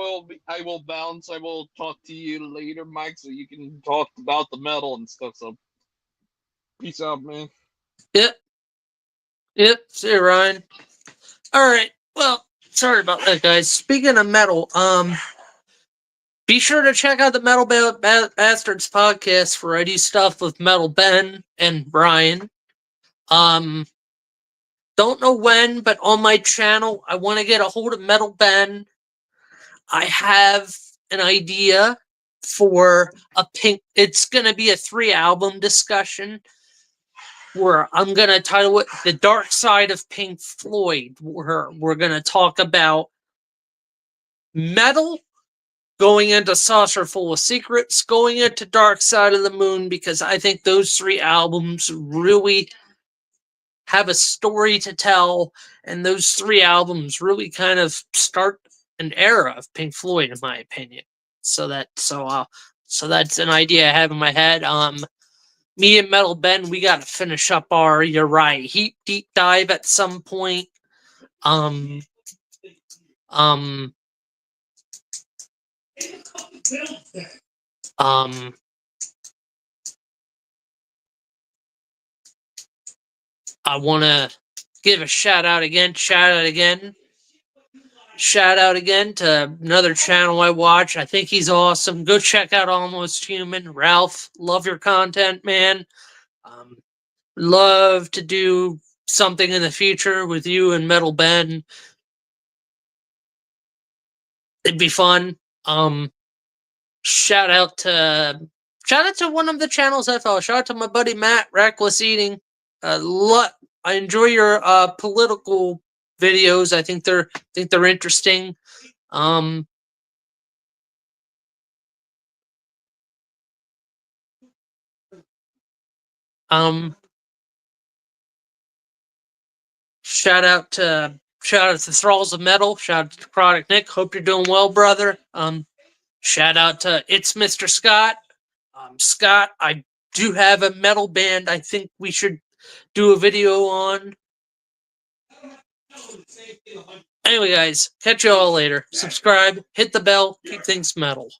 [SPEAKER 2] will bounce. I will talk to you later, Mike, so you can talk about the metal and stuff. So, peace out, man.
[SPEAKER 4] Yep. See you, Ryan. All right. Well, sorry about that, guys. Speaking of metal,
[SPEAKER 1] Be sure to check out the Metal Bastards podcast where I do stuff with Metal Ben and Brian. Don't know when, but on my channel, I want to get a hold of Metal Ben. I have an idea for it's going to be a 3-album discussion where I'm going to title it The Dark Side of Pink Floyd, where we're going to talk about metal, going into Saucer Full of Secrets, going into Dark Side of the Moon, because I think those 3 albums really have a story to tell, and those 3 albums really kind of start an era of Pink Floyd, in my opinion. So that's an idea I have in my head. Me and Metal Ben, we got to finish up our Uriah Heep deep dive at some point. I want to give a shout out again to another channel I watch. I think he's awesome. Go check out Almost Human. Ralph, love your content, man. Love to do something in the future with you and Metal Ben. It'd be fun. Shout out to one of the channels I follow. Shout out to my buddy Matt, Reckless Eating. I enjoy your political videos. I think they're interesting. Shout out to Thralls of Metal. Shout out to Product Nick. Hope you're doing well, brother. Shout out to It's Mr. Scott. Scott, I do have a metal band I think we should do a video on. Anyway, guys, catch you all later. Subscribe, hit the bell, keep things metal.